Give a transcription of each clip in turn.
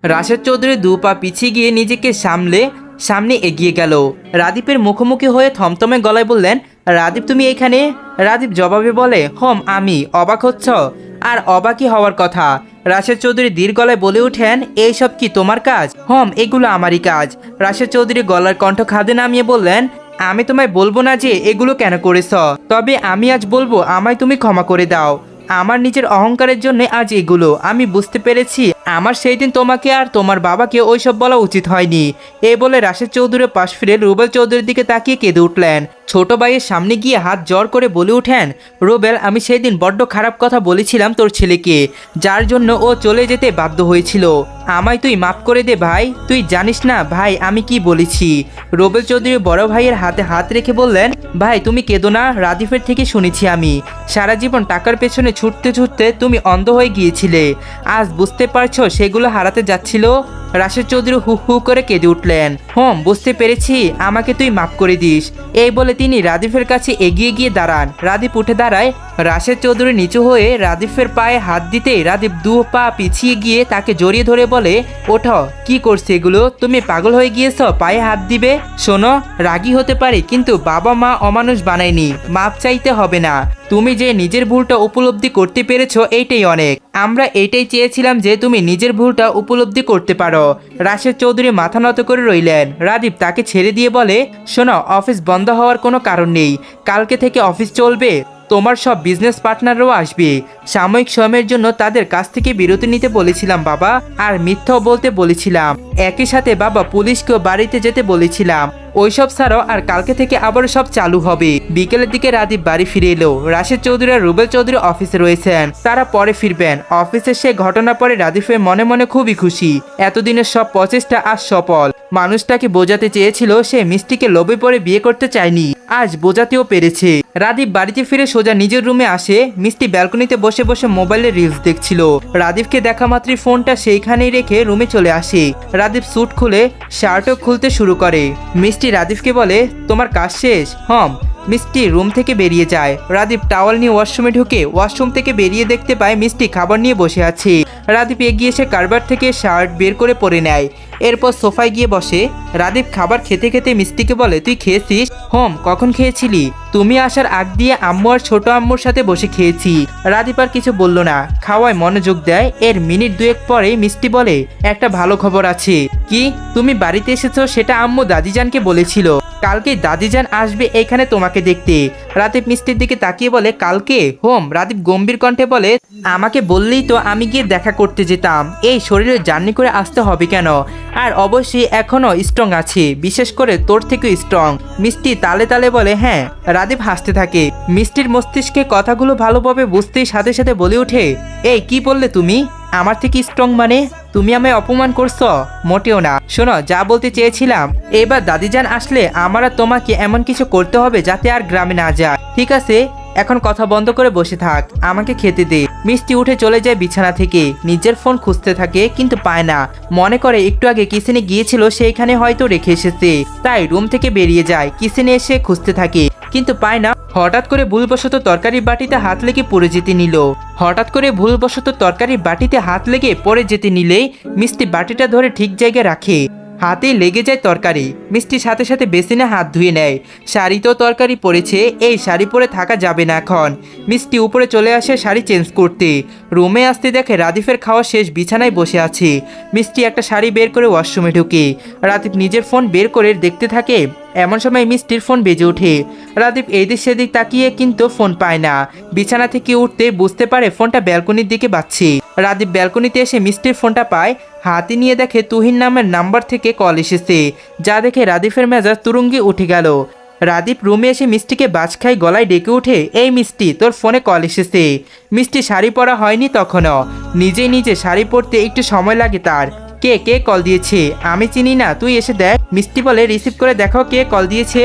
রাশেদ চৌধুরী দু পা পিছিয়ে গিয়ে নিজেকে সামনে এগিয়ে গেল। রাদীপের মুখোমুখি হয়ে থমথমে গলায় বললেন, রাদীপ তুমি এখানে? রাদীপ জবাবে বলে, আমি। অবাক হচ্ছ? আর অবাকই হওয়ার কথা। রাশেদ চৌধুরী ধীর গলায় বলে ওঠেন, এইসব কি তোমার কাজ? এগুলো আমারই কাজ। রাশেদ চৌধুরী গলার কণ্ঠ খাদে নামিয়ে বললেন, আমি তোমায় বলবো না যে এগুলো কেন করেছ, তবে আমি আজ বলবো আমায় তুমি ক্ষমা করে দাও। আমার নিজের অহংকারের জন্য আজ এগুলো। আমি বুঝতে পেরেছি আমার সেই দিন তোমাকে আর তোমার বাবাকে ওইসব বলা উচিত হয়নি। এই বলে রাশেদ চৌধুরীর পাশ ফিরে রুবেল চৌধুরীর দিকে তাকিয়ে কেঁদে উঠলেন। ছোট ভাইয়ের সামনে গিয়ে হাত জোর করে বলে উঠেন, রুবেল, আমি সেই দিন বড্ড খারাপ কথা বলেছিলাম তোর ছেলেকে, যার জন্য ও চলে যেতে বাধ্য হয়েছিল। আমায় তুই মাফ করে দে ভাই। তুই জানিস না ভাই আমি কি বলেছি। রুবেল চৌধুরী বড় ভাইয়ের হাতে হাত রেখে বললেন, ভাই তুমি কেঁদো না। রাদীপের থেকে শুনেছি আমি সারা জীবন টাকার পেছনে ছুটতে ছুটতে তুমি অন্ধ হয়ে গিয়েছিলে। আজ বুঝতে পারছো সেগুলো হারাতে যাচ্ছিল। রাশেদ চৌধুরী হু হু করে কেঁদে উঠলেন। বুঝতে পেরেছি, আমাকে তুই মাফ করে দিস। এই বলে তিনি রাদীপের কাছে এগিয়ে গিয়ে দাঁড়ান। রাদীপ উঠে দাঁড়ায়। রাশেদ চৌধুরী নিচু হয়ে রাদীপের পায়ে হাত দিতে রাদীপ দু পা পিছিয়ে গিয়ে তাকে জড়িয়ে ধরে বলে, ওঠো, কি করছে এগুলো? তুমি পাগল হয়ে গিয়েছ? পায়ে হাত দিবে? শোনো, রাগী হতে পারে কিন্তু বাবা মা অমানুষ বানায়নি। মাপ চাইতে হবে না। তুমি যে নিজের ভুলটা উপলব্ধি করতে পেরেছো এইটাই অনেক। আমরা এইটাই চেয়েছিলাম যে তুমি নিজের ভুলটা উপলব্ধি করতে পারো। রাশেদ চৌধুরী মাথা নত করে রইলেন। রাদীপ তাকে ছেড়ে দিয়ে বলে, শোনো, অফিস বন্ধ হওয়ার কোনো কারণ নেই। কালকে থেকে অফিস চলবে। তোমার সব বিজনেস পার্টনাররাও আসবে। সাময়িক সময়ের জন্য তাদের কাছ থেকে বিরতি নিতে বলেছিলাম বাবা, আর মিথ্যাও বলতে বলেছিলাম। একই সাথে বাবা পুলিশকেও বাড়িতে যেতে বলেছিলাম। ওইসব ছাড়াও আর কালকে থেকে আবার সব চালু হবে। বিকেলের দিকে রাদীপ বাড়ি ফিরে এলো। রাশেদ চৌধুরী আর রুবেল চৌধুরী অফিসে রয়েছেন। তারা পরে ফিরবেন। অফিসে সে ঘটনা পরে রাদীপের মনে মনে খুবই খুশি। এতদিনের সব প্রচেষ্টা আজ সফল। মানুষটাকে বোঝাতে চেয়েছিল সে মিষ্টিকে লোভে পড়ে বিয়ে করতে চায়নি, আজ বোঝাতেও পেরেছে। রাদীপ বাড়িতে ফিরে সোজা নিজের রুমে আসে। মিষ্টি ব্যালকনিতে বসে বসে মোবাইলে রিলস দেখছিল। রাদীপকে দেখা মাত্রই ফোনটা সেইখানেই রেখে রুমে চলে আসে। রাদীপ স্যুট খুলে শার্টও খুলতে শুরু করে। মিষ্টি রাদীপকে বলে, তোমার কাজ শেষ? মিষ্টি রুম থেকে বেরিয়ে যায়। রাদীপ টাওয়াল নিয়ে ওয়াশরুমে ঢুকে ওয়াশরুম থেকে বেরিয়ে দেখতে পায় মিষ্টি খাবার নিয়ে বসে আছে। রাদীপ এগিয়ে এসে কারবার থেকে শার্ট বের করে পরে নেয়। এরপর সোফায় গিয়ে বসে। রাদীপ খাবার খেতে খেতে মিষ্টিকে বলে, তুই খেয়েছিস? কখন খেয়েছিলি? তুমি আসার আগ দিয়ে আম্মু আর ছোট আম্মুর সাথে বসে খেয়েছি। রাদীপ আর কিছু বলল না, খাওয়ায় মনোযোগ দেয়। এর মিনিট দুয়েক পরে মিষ্টি বলে, একটা ভালো খবর আছে। কি? তুমি বাড়িতে এসেছো সেটা আম্মু দাদিজানকে বলেছিল। কালকে দাদিজান আসবে এখানে তোমাকে দেখতে। রাদীপ মিষ্টির দিকে তাকিয়ে বলে, কালকে? রাদীপ গম্ভীর কণ্ঠে বলে, আমাকে বললেই তো আমি গিয়ে দেখা করতে যেতাম। এই শরীরে জার্নি করে আসতে হবে কেন? আর অবশ্যই এখনো স্ট্রং আছে, বিশেষ করে তোর থেকেও স্ট্রং। মিষ্টি তালে তালে বলে, হ্যাঁ। রাদীপ হাসতে থাকে। মিষ্টির মস্তিষ্কে কথাগুলো ভালোভাবে বুঝতেই সাথে সাথে বলে ওঠে, এই কি বললে তুমি? আমার থেকে স্ট্রং মানে? তুমি আমায় অপমান করছো? মোটেও না। শোনো, যা বলতে চেয়েছিলাম, এবার দাদিজান আসলে আমার আর তোমাকে এমন কিছু করতে হবে যাতে আর গ্রামে না যায়। ঠিক আছে, এখন কথা বন্ধ করে বসে থাক, আমাকে খেতে দে। মিষ্টি উঠে চলে যায় বিছানা থেকে। নিজের ফোন খুঁজতে থাকে কিন্তু পায় না। মনে করে একটু আগে কিচেনে গিয়েছিল, সেইখানে হয়তো রেখে এসেছে। তাই রুম থেকে বেরিয়ে যায়। কিচেনে এসে খুঁজতে থাকে কিন্তু পায় না। হঠাৎ করে ভুলবশত তরকারি বাটিতে হাত লেগে পড়ে যেতে নিলেই মিষ্টি বাটিটা ধরে ঠিক জায়গায় রাখে। হাতে লেগে যায় তরকারি। মিষ্টির সাথে সাথে বেসিনে হাত ধুয়ে নেয়। শাড়িতেও তরকারি পরেছে। এই শাড়ি পরে থাকা যাবে না এখন। মিষ্টি উপরে চলে আসে শাড়ি চেঞ্জ করতে। রুমে আসতে দেখে রাদীপের খাওয়া শেষ, বিছানায় বসে আছে। মিষ্টি একটা শাড়ি বের করে ওয়াশরুমে ঢুকে। রাদীপ নিজের ফোন বের করে দেখতে থাকে। এমন সময় মিষ্টির ফোন বেজে ওঠে। রাদীপ এদিক সেদিক তাকিয়ে কিন্তু ফোন পায় না। বিছানা থেকে উঠতে বুঝতে পারে ফোনটা ব্যালকনির দিকে বাজছে। রাদীপ ব্যালকনিতে এসে মিষ্টির ফোনটা পায়। হাতে নিয়ে দেখে তুহিন নামের নাম্বার থেকে কল এসেছে, যা দেখে রাদীপের মেজাজ তুরুঙ্গি উঠে গেল। রাদীপ রুমে এসে মিষ্টিকে বাজ খাই গলায় ডেকে উঠে, এই মিষ্টি, তোর ফোনে কল এসেছে। মিষ্টি শাড়ি পরা হয়নি তখনও। নিজে শাড়ি পরতে একটু সময় লাগে তার। কে কে কল দিয়েছে? আমি চিনি না, তুই এসে দেখ। মিষ্টি বলে, রিসিভ করে দেখো কে কল দিয়েছে।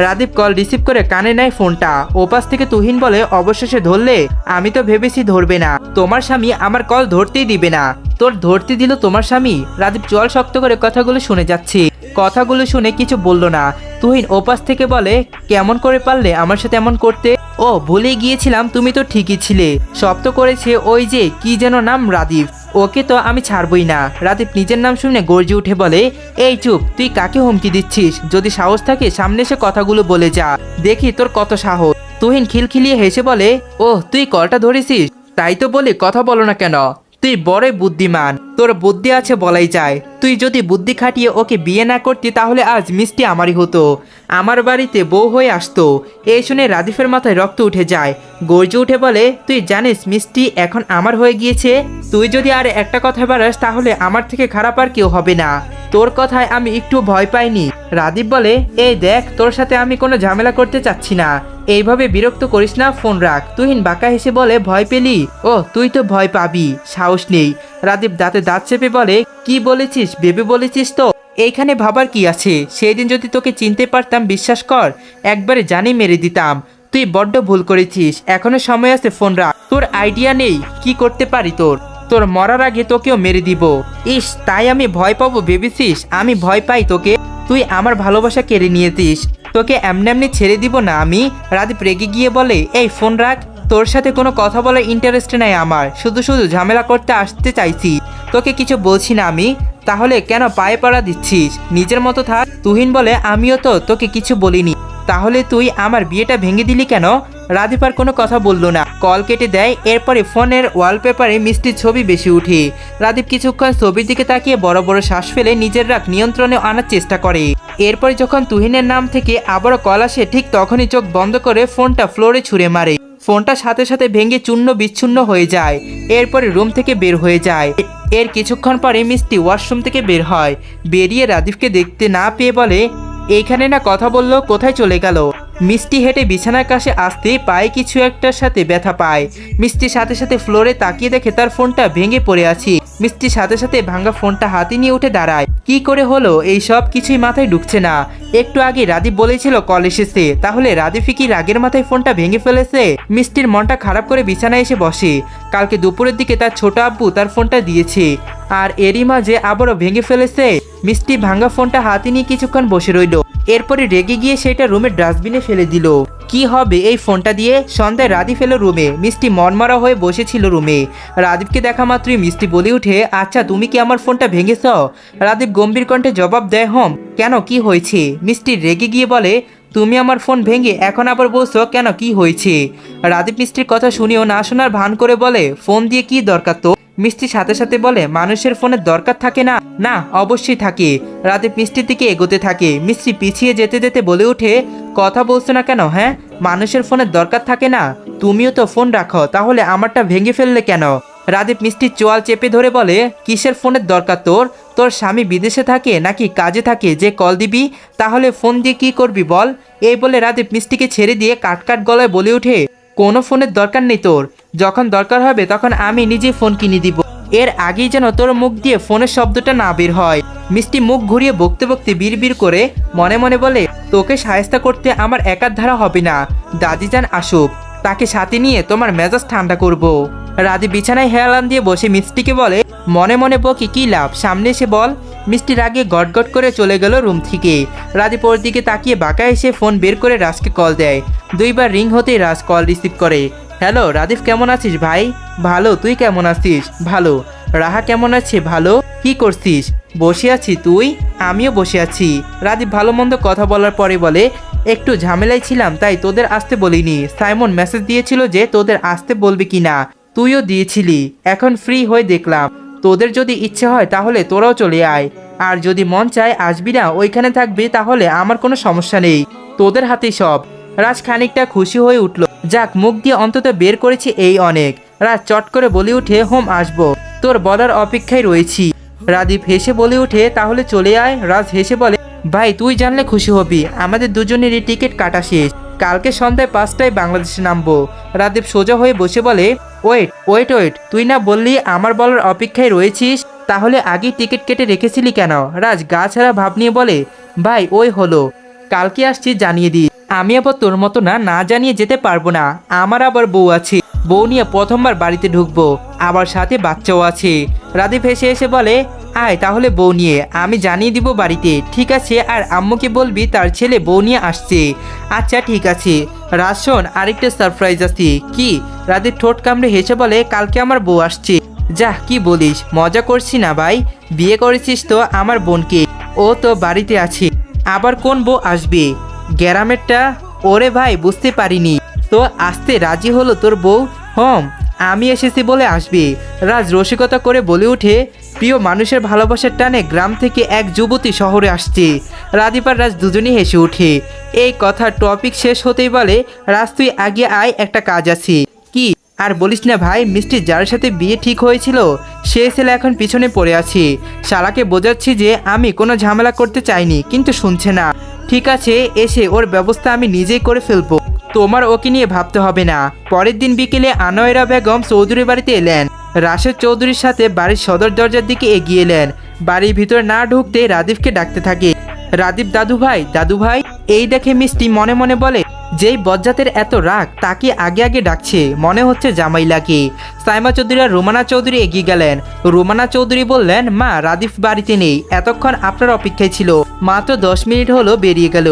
রাদীপ কল রিসিভ করে কানে নেয় ফোনটা। ওপাশ থেকে তুহিন বলে, অবশেষে ধরলে? আমি তো ভেবেছি ধরবে না। তোমার স্বামী আমার কল ধরতেই দিবে না। তোর ধরতে দিল তোমার স্বামী? রাদীপ জল শক্ত করে কথাগুলো শুনে যাচ্ছে। কথাগুলো শুনে কিছু বলল না। তুহিন ওপাশ থেকে বলে, কেমন করে পারলে আমার সাথে এমন করতে? ও ভুলে গিয়েছিলাম, তুমি তো ঠিকই ছিলে। সব তো করেছে ওই যে কি যেন নাম, রাদীপ। ওকে তো আমি ছাড়বই না। রাদীপ নিজের নাম শুনে গর্জে উঠে বলে, এই চুপ, তুই কাকে হুমকি দিচ্ছিস? যদি সাহস থাকে সামনে এসে কথাগুলো বলে যা, দেখি তোর কত সাহস। তুহিন খিলখিলিয়ে হেসে বলে, ওহ তুই কলটা ধরেছিস, তাই তো বলি কথা বলো না কেন। তুই বড়ই বুদ্ধিমান, তোর বুদ্ধি আছে বলাই যায়। তুই যদি বুদ্ধি খাটিয়ে ওকে বিয়ে না করতি তাহলে আজ মিষ্টি আমারই হতো, আমার বাড়িতে বউ হয়ে আসতো। এই শুনে রাদিফের মাথায় রক্ত উঠে যায়। গর্জে উঠে বলে, তুই জানিস মিষ্টি এখন আমার হয়ে গিয়েছে। তুই যদি আর একটা কথা বাড়াস তাহলে আমার থেকে খারাপ আর কেউ হবে না। তোর কথায় আমি একটু ভয় পাইনি। রাদীপ বলে, এই দেখ, তোর সাথে আমি কোনো ঝামেলা করতে চাচ্ছি না, এইভাবে বিরক্ত করিস না, ফোন রাখ। তুহিন বাঁকা হেসে বলে, ভয় পেলি? ও তুই তো ভয় পাবি, সাহস নেই। রাদীপ দাঁতে দাঁত চেপে বলে, কি বলেছিস? বেবি বলেছিস তো? এইখানে ভাবার কি আছে? সেই দিন যদি তোকে চিনতে পারতাম, বিশ্বাস কর একবারে জানি মেরে দিতাম। তুই বড্ড ভুল করেছিস, এখনো সময় আছে, ফোন রাখ। তোর আইডিয়া নেই কি করতে পারি তোর? তোর মরার আগে তোকেও মেরে দিব। ইস, তাই আমি ভয় পাবো ভেবেছিস? আমি ভয় পাই তোকে? তুই আমার ভালোবাসা কেড়ে নিয়েছিস, তোকে এমনি এমনি ছেড়ে দিব না আমি। রাদীপ রেগে গিয়ে বলে, এই ফোন রাখ, তোর সাথে কোনো কথা বলার ইন্টারেস্ট নাই আমার, শুধু শুধু ঝামেলা করতে আসতে চাইছি। তোকে কিছু বলছি না আমি, তাহলে কেন পায়ে পাড়া দিচ্ছিস? নিজের মতো থাক। তুহিন বলে, আমিও তো তোকে কিছু বলিনি, তাহলে তুই আমার বিয়েটা ভেঙে দিলি কেন? রাদীপ আর কোনো কথা বলল না, কল কেটে দেয়। এরপরে ফোনের ওয়ালপেপারে মিষ্টির ছবি বেশি উঠে। রাদীপ কিছুক্ষণ ছবির দিকে তাকিয়ে বড় বড় শ্বাস ফেলে নিজের রাগ নিয়ন্ত্রণে আনার চেষ্টা করে। এরপরে যখন তুহিনের নাম থেকে আবারও কল আসে, ঠিক তখনই চোখ বন্ধ করে ফোনটা ফ্লোরে ছুঁড়ে মারে। ফোনটা সাথে সাথে ভেঙে চূর্ণ বিচ্ছিন্ন হয়ে যায়। এরপরে রুম থেকে বের হয়ে যায়। এর কিছুক্ষণ পরে মিষ্টি ওয়াশরুম থেকে বের হয়। বেরিয়ে রাদীপকে দেখতে না পেয়ে বলে, এইখানে না কথা বললো, কোথায় চলে গেল? মিষ্টি হেঁটে বিছানার কাছে আসতে পায়ে কিছু একটার সাথে ব্যথা পায়। মিষ্টির সাথে সাথে ফ্লোরে তাকিয়ে দেখে তার ফোনটা ভেঙে পড়ে আছে। মিষ্টির সাথে সাথে ভাঙা ফোনটা হাতে নিয়ে উঠে দাঁড়ায়। কি করে হলো এই সব কিছুই মাথায় ঢুকছে না। একটু আগে রাদীপ বলেছিল কল এসেছে, তাহলে রাদীপই কি রাগের মাথায় ফোনটা ভেঙে ফেলেছে? মিষ্টির মনটা খারাপ করে বিছানায় এসে বসে। কালকে দুপুরের দিকে তার ছোট আব্বু তার ফোনটা দিয়েছে, আর এরই মাঝে আবারও ভেঙে ফেলেছে। মিষ্টি ভাঙা ফোনটা হাতে নিয়ে কিছুক্ষণ বসে রইল। এরপরে রেগে গিয়ে সেটা রুমের ডাস্টবিনে ফেলে দিল। কি হবে এই ফোনটা দিয়ে? সন্ধ্যায় রাদীপ এলো রুমে। মিষ্টি মনমরা হয়ে বসেছিল রুমে। রাদীপকে দেখা মাত্রই মিষ্টি বলে উঠে, আচ্ছা তুমি কি আমার ফোনটা ভেঙেছ? রাদীপ গম্ভীর কণ্ঠে জবাব দেয়, হম। কেন, কি হয়েছে? মিষ্টি রেগে গিয়ে বলে, তুমি আমার ফোন ভেঙে এখন আবার বলছো কেন, কি হয়েছে? রাদীপ মিষ্টির কথা শুনেও না শোনার ভান করে বলে, ফোন দিয়ে কি দরকার তো? মিষ্টি সাথে সাথে বলে, মানুষের ফোনের দরকার থাকে না? না, অবশ্যই থাকে। রাদীপ মিষ্টির দিকে এগোতে থাকে। মিষ্টি পিছিয়ে যেতে যেতে বলে উঠে, কথা বলছো না কেন? হ্যাঁ, মানুষের ফোনের দরকার থাকে না? তুমিও তো ফোন রাখো, তাহলে আমারটা ভেঙে ফেললে কেন? রাদীপ মিষ্টির চোয়াল চেপে ধরে বলে, কিসের ফোনের দরকার তোর? তোর স্বামী বিদেশে থাকে নাকি কাজে থাকে যে কল দিবি? তাহলে ফোন দিয়ে কি করবি বল? এই বলে রাদীপ মিষ্টিকে ছেড়ে দিয়ে কাটকাট গলায় বলে ওঠে, কোনো ফোনের দরকার নেই তোর, যখন দরকার হবে তখন আমি নিজেই ফোন কিনে দিব। এর আগেই যেন তোর মুখ দিয়ে ফোনের শব্দটা না বের হয়। মিষ্টি মুখ ঘুরিয়ে বকতে বকতে বিড়বিড় করে মনে মনে বলে, তোকে সায়স্তা করতে আমার একার ধারা হবে না, দাদিজান আসুক, তাকে সাথে নিয়ে তোমার মেজাজ ঠান্ডা করব। রাদীপ বিছানায় হেলান দিয়ে বসে মিষ্টিকে বলে, মনে মনে বকি কি লাভ, সামনে এসে বল। মিষ্টির আগে গটগট করে চলে গেল রুম থেকে। রাদীপ ওর দিকে তাকিয়ে বাঁকা এসে ফোন বের করে রাজকে কল দেয়। দুইবার রিং হতেই রাজ কল রিসিভ করে। হ্যালো রাদীপ, কেমন আছিস ভাই? ভালো, তুই কেমন আছিস? ভালো। রাহা কেমন আছে? ভালো। কি করছিস? বসে আছি। তুই? আমিও বসে আছি। রাদীপ ভালো মন্দ কথা বলার পরে বলে, একটু ঝামেলায় ছিলাম তাই তোদের আসতে বলিনি। সাইমন মেসেজ দিয়েছিল যে তোদের আসতে বলবি কিনা, তুইও দিয়েছিলি। এখন ফ্রি হয়ে দেখলাম, তোদের যদি ইচ্ছে হয় তাহলে তোরাও চলে আয়, আর যদি মন চায় আসবি না, ওইখানে থাকবি, তাহলে আমার কোনো সমস্যা নেই, তোদের হাতেই সব। রাজ খানিকটা খুশি হয়ে উঠল, যাক মুখ দিয়ে অন্তত বের করেছি, এই অনেক। রাজ চট করে বলে উঠে, হোম আসবো, তোর বলার অপেক্ষায় রয়েছি। রাদীপ হেসে বলে উঠে, তাহলে চলে আয়। রাজ হেসে বলে, ভাই তুই জানলে খুশি হবি, আমাদের দুজনেরই টিকিট কাটা শেষ, কালকে সন্ধ্যায় 5টায় বাংলাদেশে নামবো। রাদীপ সোজা হয়ে বসে বলে, ওয়েট ওয়েট ওয়েট, তুই না বললি আমার বলার অপেক্ষায় রয়েছিস, তাহলে আগেই টিকিট কেটে রেখেছিলি কেন? রাজ গা ছাড়া ভাব নিয়ে বলে, ভাই ওই হলো, কালকে আসছি জানিয়ে দিই। আমি আবার তোর মতো না, না জানিয়ে যেতে পারবো না, আমার আবার বউ আছে, বউ নিয়ে প্রথমবার বাড়িতে ঢুকবো, আবার সাথে বাচ্চাও আছে। রাদীপ হেসে এসে বলে, আয় তাহলে বউ নিয়ে, আমি জানিয়ে দিব বাড়িতে, ঠিক আছে? আর আম্মুকে বলবি তার ছেলে বউ নিয়ে আসছে। আচ্ছা ঠিক আছে। রাজ শোন, আরেকটা সারপ্রাইজ আছে। কি? রাদীপ ঠোঁট কামড়ে হেসে বলে, কালকে আমার বউ আসছে। যা, কি বলিস? মজা করছি না ভাই, বিয়ে করেছিস তো আমার বোনকে, ও তো বাড়িতে আছে। আবার কোন বউ আসবে? গ্রামেরটা? ওরে ভাই, বুঝতে পারিনি তো, আসতে রাজি হলো তোর বউ? হম, আমি এসেছি বলে আসবে। রাজ রসিকতা করে বলে ওঠে, প্রিয় মানুষের ভালোবাসার টানে গ্রাম থেকে এক যুবতী শহরে আসছে। রাদীপ আর রাজ দুজনেই হেসে ওঠে। এই কথা টপিক শেষ হতেই বলে, রাজ তুই আগে আয়, একটা কাজ আছে। কি? আর বলিস না ভাই, মিষ্টি যার সাথে বিয়ে ঠিক হয়েছিল সে ছেলে এখন পিছনে পড়ে আছে। শালাকে বোঝাচ্ছি যে আমি কোনো ঝামেলা করতে চাইনি, কিন্তু শুনছে না। ঠিক আছে, এসে ওর ব্যবস্থা আমি নিজেই করে ফেলবো, তোমার ওকে নিয়ে ভাবতে হবে না। পরের দিন বিকেলে আনোয়ারা বেগম চৌধুরী বাড়িতে এলেন। রাশেদ চৌধুরীর সাথে বাড়ির সদর দরজার দিকে এগিয়ে এলেন। বাড়ির ভিতরে না ঢুকতে রাদীপকে ডাকতে থাকে, রাদীপ দাদু ভাই, দাদু ভাই। এই দেখে মিষ্টি মনে মনে বলে, যেই বজ্জাতের এত রাগ, তাকে আগে আগে ডাকছে, মনে হচ্ছে জামাই লাগে। সাইমা চৌধুরী আর রোমানা চৌধুরী এগিয়ে গেলেন। রোমানা চৌধুরী বললেন, মা রাদীপ বাড়িতে নেই, এতক্ষণ আপনার অপেক্ষায় ছিল, মাত্র 10 মিনিট হলো বেরিয়ে গেল।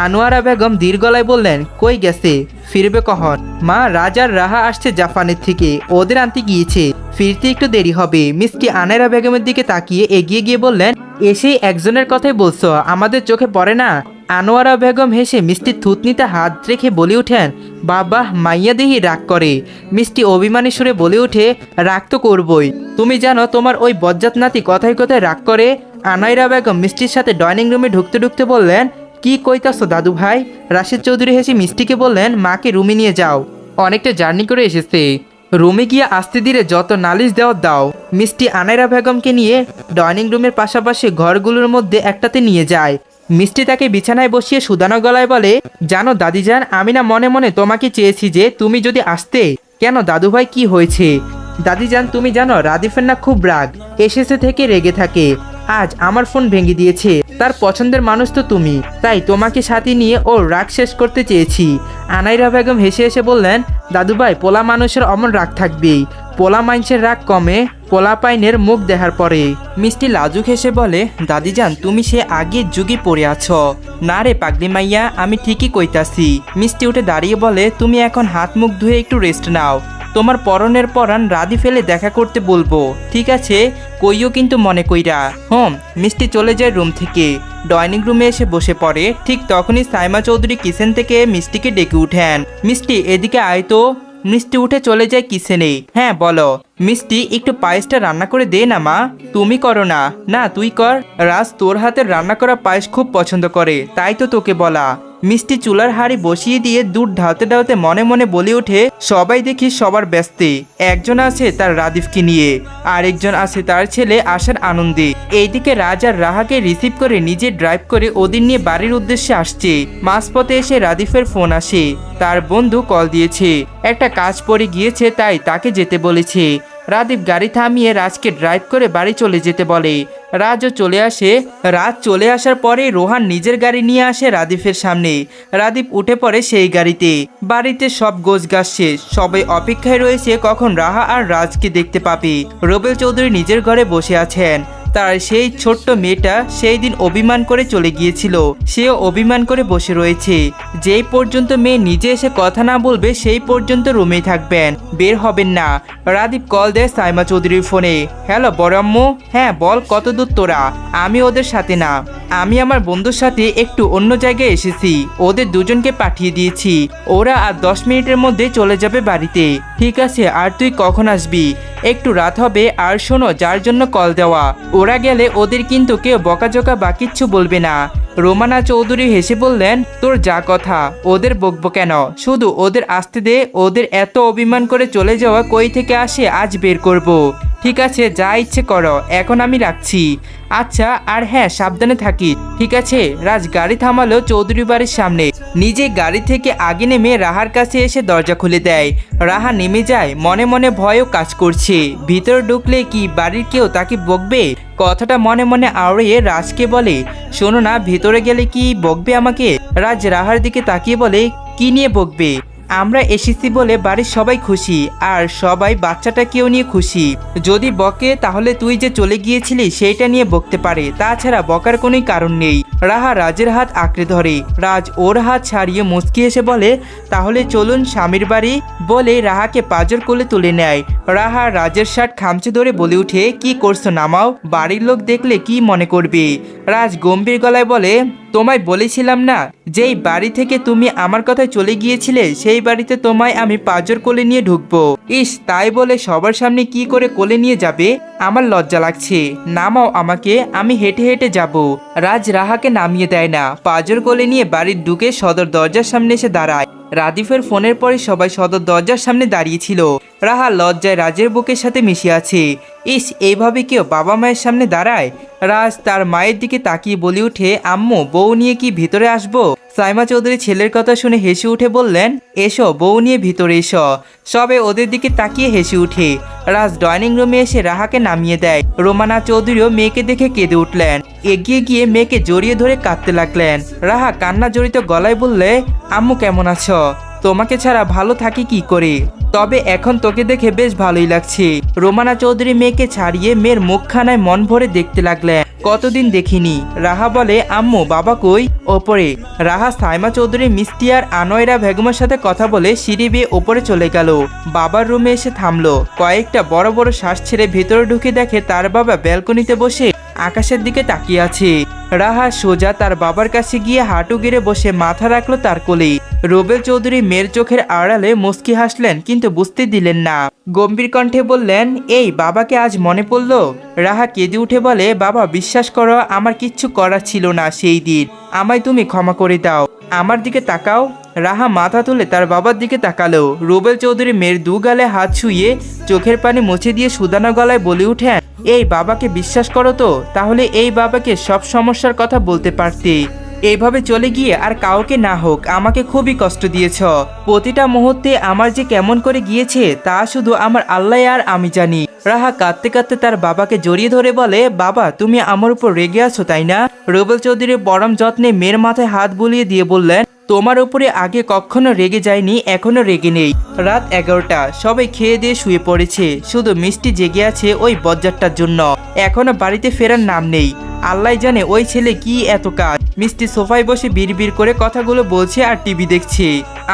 আনোয়ারা বেগম ধীর গলায় বললেন, কই গেছে? ফিরবে কখন? মা, রাজ আর রাহা আসছে জাপানের থেকে, ওদের আনতে গিয়েছে, ফিরতে একটু দেরি হবে। মিষ্টি আনায়রা বেগমের দিকে তাকিয়ে এগিয়ে গিয়ে বললেন, এসেই একজনের কথাই বলছো, আমাদের চোখে পড়ে না? আনোয়ারা বেগম হেসে মিষ্টির থুতনিতে হাত রেখে বলে ওঠেন, বাবা, মাইয়া দেহি রাগ করে। মিষ্টি অভিমানী সুরে বলে ওঠে, রাগ তো করবই, তুমি জানো তোমার ওই বজ্জাত নাতি কথায় কথায় রাগ করে। আনায়রা বেগম মিষ্টির সাথে ডাইনিং রুমে ঢুকতে ঢুকতে বললেন, কি কইতাছো দাদু ভাই? রাশেদ চৌধুরী হেসে মিষ্টিকে বললেন, মাকে রুমে নিয়ে যাও, অনেকটা জার্নি করে এসেছে, রুমে গিয়ে আস্তে ধীরে যত নালিশ দেওয়ার দাও। মিষ্টি আনায়রা বেগমকে নিয়ে ডাইনিং রুমের পাশাপাশি ঘরগুলোর মধ্যে একটাতে নিয়ে যায়। মিষ্টি তাকে বিছানায় বসিয়ে সুদানো গলায় বলে, জানো দাদিজান, আমি না মনে মনে তোমাকে চেয়েছি যে তুমি যদি আসতে। কেন দাদুভাই, কি হয়েছে? দাদিজান, তুমি জানো রাদীফের না খুব রাগ, এসেছে থেকে রেগে থাকে। আজ আমার ফোন ভেঙে দিয়েছে, তার পছন্দের মানুষ তো তুমি, তাই তোমাকে সাথে নিয়ে ওর রাগ শেষ করতে চেয়েছি। আনায়রা বেগম হেসে হেসে বললেন, দাদুভাই, পোলা মানুষের অমন রাগ থাকবেই, পোলা মাইনসের রাগ কমে পোলা পাইনের মুখ দেখার পরে। মিষ্টি লাজুক হেসে বলে, দাদিজান, তুমি সে আগের যুগে পড়ে আছো। না রে পাগলি মাইয়া, আমি ঠিকই কইতাছি। মিষ্টি উঠে দাঁড়িয়ে বলে, তুমি এখন হাত মুখ ধুয়ে একটু রেস্ট নাও, তোমার পরনের পরান রাধি ফেলে দেখা করতে বলবো, ঠিক আছে? কইও কিন্তু মনে কইরা। মিষ্টি চলে যায় রুম থেকে, ডাইনিং রুমে এসে বসে পড়ে। ঠিক তখনই সাইমা চৌধুরী কিচেন থেকে মিষ্টিকে ডেকে উঠেন, মিষ্টি এদিকে আয় তো। মিষ্টি উঠে চলে যায় কিচেনে। হ্যাঁ বলো। মিষ্টি, একটু পায়েসটা রান্না করে দে না মা। তুমি করো না? না তুই কর, রাজ তোর হাতের রান্না করা পায়েস খুব পছন্দ করে, তাই তো তোকে বলা। মিষ্টি চুলার হাঁড়ি বসিয়ে দিয়ে দুধ ঢালতে ঢালতে মনে মনে বলে ওঠে, সবাই দেখি সবার ব্যস্তে, একজন আছে তার রাদীফকে নিয়ে, আর একজন আছে তার ছেলে আসার আনন্দে। এইদিকে রাজ আর রাহাকে রিসিভ করে নিজে ড্রাইভ করে ওদের নিয়ে বাড়ির উদ্দেশ্যে আসছে। মাঝপথে এসে রাদীফের ফোন আসে, তার বন্ধু কল দিয়েছে, একটা কাজ পড়ে গিয়েছে, তাই তাকে যেতে বলেছে। রাদীপ গাড়ি থামিয়ে রাজকে ড্রাইভ করে বাড়ি চলে যেতে বলে। রাজও চলে আসে। রাজ চলে আসার পরে রোহান নিজের গাড়ি নিয়ে আসে রাদীফের সামনে। রাদীপ উঠে পড়ে সেই গাড়িতে। বাড়িতে সব গোছগাছ শেষ, সবাই অপেক্ষায় রয়েছে কখন রাহা আর রাজকে দেখতে পাবে। রুবেল চৌধুরী নিজের ঘরে বসে আছেন। তার সেই ছোট্ট মেয়েটা সেই দিন অভিমান করে চলে গিয়েছিল, সেও অভিমান করে বসে রয়েছে। যেই পর্যন্ত মেয়ে নিজে এসে কথা না বলবে সেই পর্যন্ত রুমেই থাকবেন, বের হবেন না। রাদীপ কল দেয় সাইমা চৌধুরীর ফোনে। হ্যালো বড় আম্মু। হ্যাঁ বল, কত দূর তোরা? আমি ওদের সাথে না, আমি আমার বন্ধুর সাথে একটু অন্য জায়গায় এসেছি, ওদের দুজনকে পাঠিয়ে দিয়েছি, ওরা আর 10 মিনিটের মধ্যে চলে যাবে বাড়িতে। ঠিক আছে, আর তুই কখন আসবি? একটু রাত হবে। আর শোনো, যার জন্য কল দেওয়া, ওরা গেলে ওদের কিন্তু কেউ বকাঝকা বা কিচ্ছু বলবে না। রোমানা চৌধুরী হেসে বললেন, তোর যা কথা, ওদের বকবো কেন? শুধু ওদের আসতে দে, ওদের এত অভিমান করে চলে যাওয়া কই থেকে আসে আজ বের করব। ঠিক আছে, যা ইচ্ছে করো, এখন আমি রাখছি। আচ্ছা, আর হ্যাঁ, সাবধানে থাকিস, ঠিক আছে? রাজ গাড়ি থামালো চৌধুরী বাড়ির সামনে। নিজে গাড়ি থেকে আগে নেমে রাহার কাছে এসে দরজা খুলে দেয়। রাহা নেমে যায়, মনে মনে ভয়ও কাজ করছে, ভিতরে ঢুকলে কি বাড়ির কেউ তাকে বকবে? কথাটা মনে মনে আওড়িয়ে রাজকে বলে, শোনো না, ভিতরে গেলে কি বকবে আমাকে? রাজ রাহার দিকে তাকিয়ে বলে, কি নিয়ে বকবে? আমরা এসেছি বলে বাড়ির সবাই খুশি, আর সবাই বাচ্চাটাকেও নিয়ে খুশি। যদি বকে তাহলে তুই যে চলে গিয়েছিলি সেইটা নিয়ে বকতে পারে, তাছাড়া বকার কোনোই কারণ নেই। রাহা রাজের হাত আঁকড়ে ধরে। রাজ ওর হাত ছাড়িয়ে মুচকি এসে বলে, তাহলে চলুন স্বামীর বাড়ি। বলে রাহাকে পাঁজর কোলে তুলে নেয়। রাহা রাজের শার্ট খামচে ধরে বলে উঠে, কি করছো, নামাও, বাড়ির লোক দেখলে কি মনে করবে। রাজ গম্ভীর গলায় বলে, তোমায় বলেছিলাম না যেই বাড়ি থেকে তুমি আমার কথায় চলে গিয়েছিলে সেই বাড়িতে তোমায় আমি পাঁজর কোলে নিয়ে ঢুকবো। ইস, তাই বলে সবার সামনে কি করে কোলে নিয়ে যাবে, আমার লজ্জা লাগছে, নামাও আমাকে, আমি হেঁটে হেঁটে যাব। রাজ রাহাকে নামিয়ে দেয় না, পাঁজর কোলে নিয়ে বাড়ির ঢুকে সদর দরজার সামনে এসে দাঁড়ায়। রাদিফের ফোনের পরে সবাই সদর দরজার সামনে দাঁড়িয়েছিল। রাহা লজ্জায় রাজের বুকের সাথে মিশে আছে। ইস, এইভাবে কেউ বাবা মায়ের সামনে দাঁড়ায়। রাজ তার মায়ের দিকে তাকিয়ে বলে উঠে, আম্মু, বউ নিয়ে কি ভিতরে আসবো? সাইমা চৌধুরী ছেলের কথা শুনে হেসে উঠে বললেন, এসো, বউ নিয়ে ভিতরে এসো। সবে ওদের দিকে তাকিয়ে হেসে উঠে। রাজ ডাইনিং রুমে এসে রাহাকে নামিয়ে দেয়। রোমানা চৌধুরীও মেয়েকে দেখে কেঁদে উঠলেন। এগিয়ে গিয়ে মেয়েকে জড়িয়ে ধরে কাঁদতে লাগলেন। রাহা কান্না জড়িত গলায় বললে, আম্মু কেমন আছো? তোমাকে ছাড়া ভালো থাকি কি করে, তবে এখন তোকে দেখে বেশ ভালোই লাগছে। রোমানা চৌধুরী মেয়েকে ছাড়িয়ে মেয়ের মুখখানায় মন ভরে দেখতে লাগলেন। কতদিন দেখিনি। রাহা বলে, আম্মু, বাবা কই? ওপরে। রাহা সাইমা চৌধুরী, মিষ্টি আর আনোয়রা বেগমের সাথে কথা বলে সিঁড়ি বেয়ে ওপরে চলে গেল। বাবার রুমে এসে থামলো। কয়েকটা বড় বড় শ্বাস ছেড়ে ভেতরে ঢুকে দেখে তার বাবা ব্যালকনিতে বসে আকাশের দিকে তাকিয়ে আছে। রাহা সোজা তার বাবার কাছে গিয়ে হাঁটু গেড়ে বসে মাথা রাখলো তার কোলে। রুবেল চৌধুরী মেয়ের চোখের আড়ালে মুচকি হাসলেন, কিন্তু বুঝতে দিলেন না। গম্ভীর কণ্ঠে বললেন, এই বাবাকে আজ মনে পড়লো? রাহা কেঁদে উঠে বলে, বাবা, বিশ্বাস করো, আমার কিচ্ছু করার ছিল না সেই দিন, আমায় তুমি ক্ষমা করে দাও। আমার দিকে তাকাও। রাহা মাথা তুলে তার বাবার দিকে তাকালো। রুবেল চৌধুরী মেয়ের দু গালে হাত ছুঁয়ে চোখের পানি মুছে দিয়ে সুদানো গলায় বলে উঠেন, এই বাবাকে বিশ্বাস করো তো, তাহলে এই বাবাকে সব সমস্যার কথা বলতে পারতে। এইভাবে চলে গিয়ে আর কাউকে না হোক আমাকে খুবই কষ্ট দিয়েছ। প্রতিটা মুহূর্তে আমার যে কেমন করে গিয়েছে তা শুধু আমার আল্লাহ আর আমি জানি। রাহা কাঁদতে কাঁদতে তার বাবাকে জড়িয়ে ধরে বলে, বাবা, তুমি আমার উপর রেগে আছো তাই না? রুবেল চৌধুরী পরম যত্নে মেয়ের মাথায় হাত বুলিয়ে দিয়ে বললেন, তোমার উপরে আগে কখনো রেগে যায়নি, এখনো রেগে নেই। রাত 11টা, সবাই খেয়ে দিয়ে শুয়ে পড়েছে, শুধু মিষ্টি জেগে আছে ওই বজ্জারটার জন্য। এখনো বাড়িতে ফেরার নাম নেই। আল্লাহ জানে ওই ছেলে কি এত কাজ। মিষ্টি সোফায় বসে বিড়বিড় করে কথাগুলো বলছে আর টিভি দেখছে।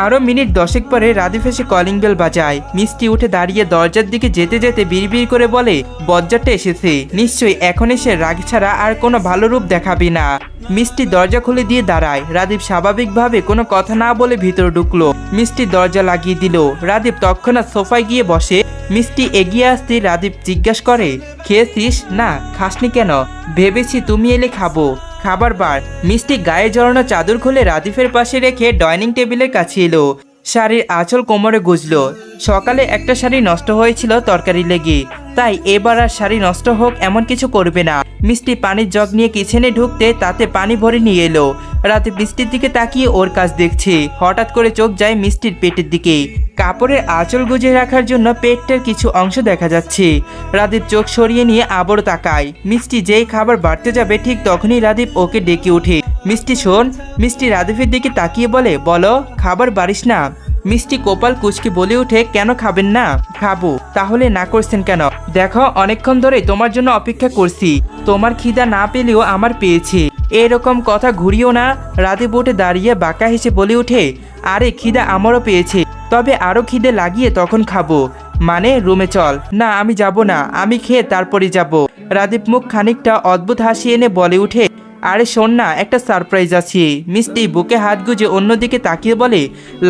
আরো মিনিট 10 পরে রাদিফ এসে কলিং বেল বাজায়। মিষ্টি উঠে দাঁড়িয়ে দরজার দিকে যেতে যেতে বিড়বিড় করে বলে, বজ্জারটা এসেছে, নিশ্চয়ই এখন এসে রাগ ছাড়া আর কোনো ভালো রূপ দেখাবি না। মিষ্টি দরজা খুলে দিয়ে দাঁড়ায়। রাদীপ স্বাভাবিকভাবে কোনো কথা না বলে ভিতরে ঢুকলো। মিষ্টি দরজা লাগিয়ে দিল। রাদীপ তৎক্ষণাৎ সোফায় গিয়ে বসে। মিষ্টি এগিয়ে আসতে রাদীপ জিজ্ঞাসা করে, খেয়েছিস? না, খাসনি কেন? ভেবেছি তুমি এলে খাবো। খাবার বার। মিষ্টি গায়ে জড়ানো চাদর খুলে রাদীপের পাশে রেখে ডাইনিং টেবিলের কাছে এলো। শাড়ির আঁচল কোমরে গুজলো। সকালে একটা শাড়ি নষ্ট হয়েছিল তরকারি লেগে, তাই এবার আর শাড়ি নষ্ট হোক এমন কিছু করবে না। মিষ্টি পানির জগ নিয়ে কিচেনে ঢুকতে তাতে পানি ভরে নিয়ে এলো। রাতে মিষ্টির দিকে তাকিয়ে ওর কাজ দেখছে। হঠাৎ করে চোখ যায় মিষ্টির পেটের দিকে। কাপড়ের আঁচল গুজে রাখার জন্য পেটটার কিছু অংশ দেখা যাচ্ছে। রাদীপ চোখ সরিয়ে নিয়ে আবারও তাকায়। মিষ্টি যেই খাবার বাড়তে যাবে ঠিক তখনই রাদীপ ওকে ডেকে ওঠে, মিষ্টি শোন। মিষ্টি রাদীপের দিকে তাকিয়ে বলে, বলো, খাবার বাড়িস না? মিষ্টি কপাল কুচকে বলে উঠে, কেন খাবেন না? খাবো। তাহলে না করছেন কেন? দেখো, অনেকক্ষণ ধরে তোমার জন্য অপেক্ষা করছি, তোমার খিদা না পেলেও আমার পেয়েছে। এরকম কথা ঘুরিও না। রাদীপ উঠে দাঁড়িয়ে বাঁকা হেসে বলে উঠে, আরে খিদা আমারও পেয়েছে, তবে আরো খিদে লাগিয়ে তখন খাবো। মানে রুমে চল। না, আমি যাব না, আমি খেয়ে তারপরে যাব। রাদীপ মুখ খানিকটা অদ্ভুত হাসি এনে বলে উঠে, আরে শোন না, একটা সারপ্রাইজ আছে। মিষ্টি বুকে হাত গুজে অন্যদিকে তাকিয়ে বলে,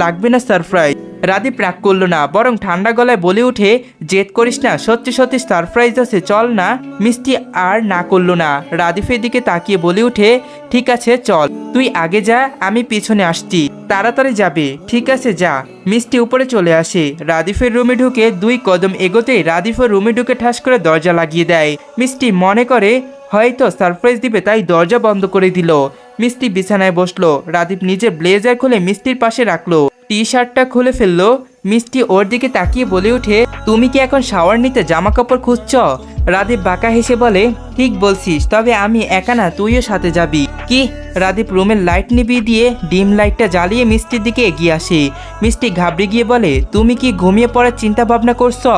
লাগবে না সারপ্রাইজ। রাদীপ রাগ করলো না, বরং ঠান্ডা গলায় বলে উঠে, জেদ করিস না, সত্যি সত্যি সারপ্রাইজ আছে, চল না। মিষ্টি আর না করলো না। রাদীপের দিকে তাকিয়ে বলে উঠে, ঠিক আছে চল, তুই আগে যা, আমি পিছনে আসছি। তাড়াতাড়ি যাবে? ঠিক আছে যা। মিষ্টি উপরে চলে আসে। রাদীপের রুমে ঢুকে 2 কদম এগোতেই রাদীপের রুমে ঢুকে ঠাস করে দরজা লাগিয়ে দেয়। মিষ্টি মনে করে হয়তো সারপ্রাইজ দিবে, তাই দরজা বন্ধ করে দিল। মিষ্টি বিছানায় বসলো। রাদীপ নিজের ব্লেজার খুলে মিষ্টির পাশে রাখলো। টি শার্টটা খুলে ফেললো। মিষ্টি ওর দিকে তাকিয়ে বলে ওঠে, তুমি কি এখন শাওয়ার নিতে জামা কাপড় খুঁজছ? রাদীপ বাঁকা হেসে বলে, ঠিক বলছিস, তবে আমি একা না, তুইও সাথে যাবি। কি? রাদীপ রুমের লাইট নিভিয়ে দিয়ে ডিম লাইটটা জ্বালিয়ে মিষ্টির দিকে এগিয়ে আসে। মিষ্টি ঘাবড়ে গিয়ে বলে, তুমি কি ঘুমিয়ে পড়ার চিন্তা ভাবনা করছো?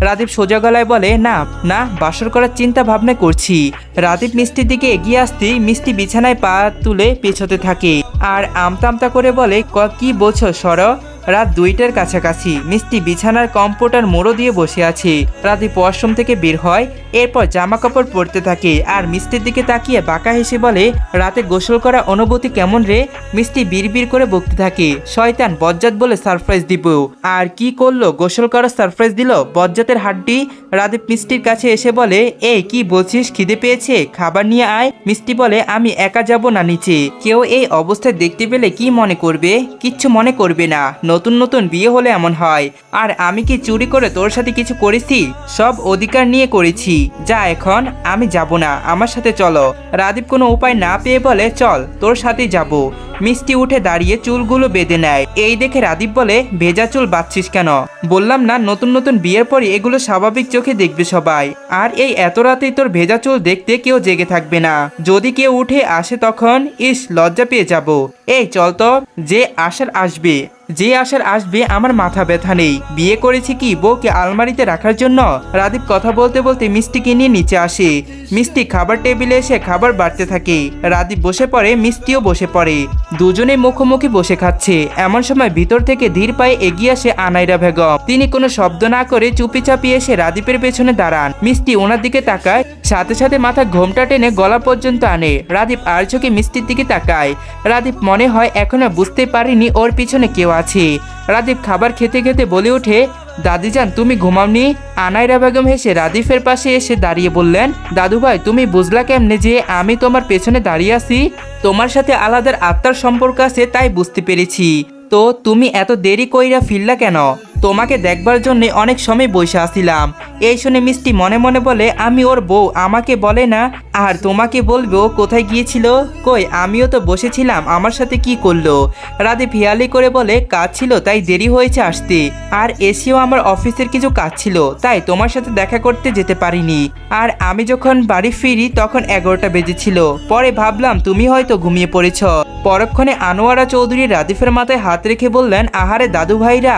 রাদীপ সোজা গলায় বলে, না না, বাসর করার চিন্তা ভাবনা করছি। রাদীপ মিষ্টির দিকে এগিয়ে আসতেই মিষ্টি বিছানায় পা তুলে পেছোতে থাকে আর আমতা আমতা করে বলে, কি বলছো সর? রাত 2টার কাছাকাছি। মিষ্টি বিছানার কম্পিউটার মোড়ো দিয়ে বসে আছে। রাদীপ ওয়াশরুম থেকে বের হয়, এরপর জামা কাপড় পরতে থাকে আর মিষ্টির দিকে তাকিয়ে বাঁকা হেসে বলে, রাতে গোসল করা অনুভূতি কেমন রে? মিষ্টি বিড়বিড় করে বকতে থাকে, শয়তান, বজ্জাত বলে সারপ্রাইজ দিব। আর কি করলো? গোসল করার সারপ্রাইজ দিল, বজ্জাতের হাড্ডি। রাদীপ মিষ্টির কাছে এসে বলে, এই কি বলছিস, খিদে পেয়েছে, খাবার নিয়ে আয়। মিষ্টি বলে, আমি একা যাব না নিচে, কেউ এই অবস্থায় দেখতে পেলে কি মনে করবে? কিচ্ছু মনে করবে না, নতুন নতুন বিয়ে হলে এমন হয়। আর আমি কি চুরি করে তোর সাথে কিছু করেছি? সব অধিকার নিয়ে করেছি। যা, এখন আমি যাব না, আমার সাথে চলো। রাদীপ কোনো উপায় না পেয়ে বলে, চল, তোর সাথেই যাব। মিষ্টি উঠে দাঁড়িয়ে চুলগুলো বেঁধে নেয়। এই দেখে রাদীপ বলে, ভেজা চুল বাঁধছিস কেন? বললাম না, নতুন নতুন বিয়ের পরে এগুলো স্বাভাবিক চোখে দেখবে সবাই। আর এই এত রাতেই তোর ভেজা চুল দেখতে কেউ জেগে থাকবে না। যদি কেউ উঠে আসে তখন ইস, লজ্জা পেয়ে যাব। এই চল তো, যে আসার আসবে, আমার মাথা ব্যথা নেই। বিয়ে করেছি কি বউকে আলমারিতে রাখার জন্য? রাদীপ কথা বলতে বলতে মিষ্টিকে নিয়ে নিচে আসে। মিষ্টি খাবার টেবিলে এসে খাবার বাড়তে থাকে। রাদীপ বসে পড়ে, মিষ্টিও বসে পড়ে। দুজনে মুখোমুখি বসে খাচ্ছে। এমন সময় ভিতর থেকে ধীর পায়ে এগিয়ে আসে আনাইরা বেগম। তিনি কোনো শব্দ না করে চুপি চাপি এসে রাদীপের পেছনে দাঁড়ান। মিষ্টি ওনার দিকে তাকায়, সাথে সাথে মাথা ঘোমটা টেনে গলা পর্যন্ত আনে। রাদীপ আর চোখে মিষ্টির দিকে তাকায়। রাদীপ মনে হয় এখনো বুঝতে পারিনি ওর পিছনে কেউ আছে। রাদীপ খাবার খেতে খেতে বলে ওঠে, দাদিজান, তুমি ঘুমাওনি? আনাইরা বেগম হেসে রাদীপের পাশে এসে দাঁড়িয়ে বললেন, দাদুভাই, তুমি বুঝলা কেমনে যে আমি তোমার পেছনে দাঁড়িয়ে আছি? তোমার সাথে আলাদার আত্মার সম্পর্ক আছে, তাই বুঝতে পেরেছি। তো তুমি এত দেরি কইরা ফিরলা কেন? তোমাকে দেখবার জন্য অনেক সময় বসে আসছিলাম। এই শুনে মিষ্টি মনে মনে বলে, আমি ওর বউ, আমাকে বলে না, আর তোমাকে বলবো কোথায় গিয়েছিল? কই, আমিও তো বসেছিলাম, আমার সাথে কি করলো? রাদীপ হিয়ালি করে বলে, কাজ ছিল তাই দেরি হয়েছে আসতে, আর এসেও আমার অফিসের কিছু কাজ ছিল, তাই তোমার সাথে দেখা করতে যেতে পারিনি। আর আমি যখন বাড়ি ফিরি তখন 11টা বেজেছিল। পরে ভাবলাম তুমি হয়তো ঘুমিয়ে পড়েছ। পরক্ষণে আনোয়ারা চৌধুরী রাদীপের মাথায় হাত রেখে বললেন, আহারে দাদু ভাইরা,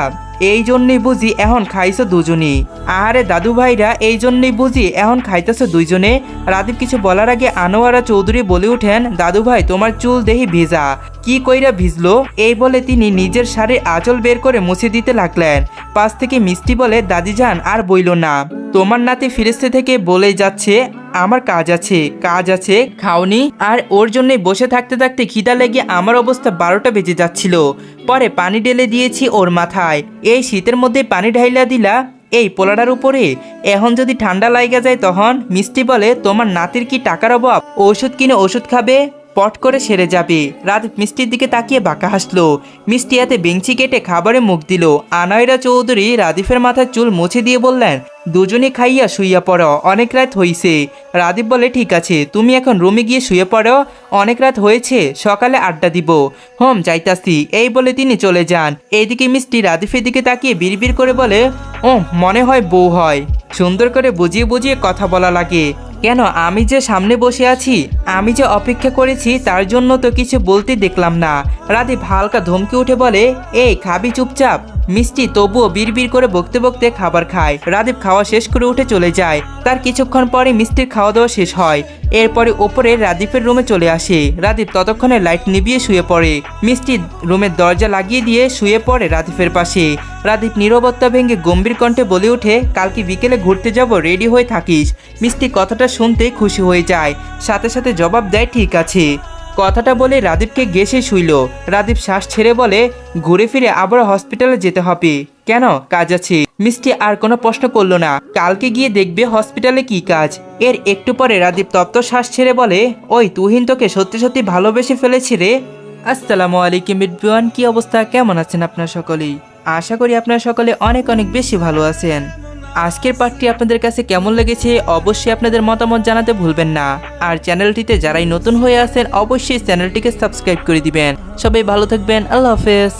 এই জন্যই বুঝি এখন খাইছো দুজনই। আহারে দাদু ভাইরা, এই জন্যই বুঝি এখন খাইতেছো দুইজনে। রাদীপ কিছু বলার আগে আনোয়ারা চৌধুরী বলে উঠেন, দাদু ভাই, তোমার চুল দেহি ভেজা। কি কইরা ভিজলো? এই বলে তিনি নিজের শাড়ির আঁচল বের করে মুছে দিতে লাগলেন। পাশ থেকে মিষ্টি বলে, দাদিজান আর বইল না, তোমার নাতি ফিরেস্তে থেকে বলে যাচ্ছে আমার কাজ আছে, খাওনি? আর ওর জন্যই বসে থাকতে থাকতে খিদা লেগে আমার অবস্থা 12টা বেজে যাচ্ছিল। পরে পানি ঢেলে দিয়েছি ওর মাথায়। এই শীতের মধ্যে পানি ঢাইলা দিলা এই পোলাটার উপরে, এখন যদি ঠান্ডা লাইগা যায় তখন? মিষ্টি বলে, তোমার নাতির কি টাকার অভাব? ওষুধ কিনে ওষুধ খাবে, পট করে সেরে যাবে। রাদীপ মিষ্টির দিকে তাকিয়ে বাঁকা হাসলো। মিষ্টি হাতে বেঞ্চি কেটে খাবারে মুখ দিল। আনাইরা চৌধুরী রাদীপের মাথার চুল মুছে দিয়ে বললেন, দুজনে খাইয়া শুইয়া পড়ো, অনেক রাত হইছে। রাদীপ বলে, ঠিক আছে, তুমি এখন রুমে গিয়ে শুয়ে পড়ো, অনেক রাত হয়েছে, সকালে আড্ডা দিব। যাইতাছি। এই বলে তিনি চলে যান। এইদিকে মিষ্টি রাদীপের দিকে তাকিয়ে বিড়বিড় করে বলে, ও মনে হয় বউ হয়। সুন্দর করে বুঝিয়ে বুঝিয়ে কথা বলা লাগে। কেন, আমি যে সামনে বসে আছি, আমি যে অপেক্ষা করেছি, তার জন্য তো কিছু বলতে দেখলাম না। রাদীপ হালকা ধমকে উঠে বলে, এই খাবি চুপচাপ? মিষ্টি তবুও বিড়বিড় করে বকতে বকতে খাবার খায়। রাদীপ খাওয়া শেষ করে উঠে চলে যায়। তার কিছুক্ষণ পরে মিষ্টির খাওয়া দাওয়া শেষ হয়। এরপরে ওপরে রাদীপের রুমে চলে আসে। রাদীপ ততক্ষণে লাইট নিভিয়ে শুয়ে পড়ে। মিষ্টি রুমের দরজা লাগিয়ে দিয়ে শুয়ে পড়ে রাদীপের পাশে। রাদীপ নীরবতা ভেঙে গম্ভীর কণ্ঠে বলে ওঠে, কালকে বিকেলে ঘুরতে যাব, রেডি হয়ে থাকিস। মিষ্টি কথাটা শুনতে খুশি হয়ে যায়, সাথে সাথে জবাব দেয়, ঠিক আছে। কথাটা বলে রাদীপকে গেছে শুইল। রাদীপ শ্বাস ছেড়ে বলে, ঘুরে ফিরে আবার হসপিটালে যেতে হবে। কেন, কাজ আছে। মিষ্টি আর কোনো প্রশ্ন করলো না। কালকে গিয়ে দেখবে হসপিটালে কি কাজ। এর একটু পরে রাদীপ তপ্ত শ্বাস ছেড়ে বলে, ওই তুহিন তোকে সত্যি সত্যি ভালোবেসে ফেলেছি রে। আসসালামু আলাইকুম এভরিওয়ান, কি অবস্থা, কেমন আছেন আপনারা সকলেই? আশা করি আপনারা সকলে অনেক অনেক বেশি ভালো আছেন। আজকের পার্টটি আপনাদের কাছে কেমন লেগেছে অবশ্যই আপনাদের মতামত জানাতে ভুলবেন না। আর চ্যানেলটিতে যারাই নতুন হয়ে আছেন অবশ্যই চ্যানেলটিকে সাবস্ক্রাইব করে দিবেন। সবাই ভালো থাকবেন, আল্লাহ হাফেজ।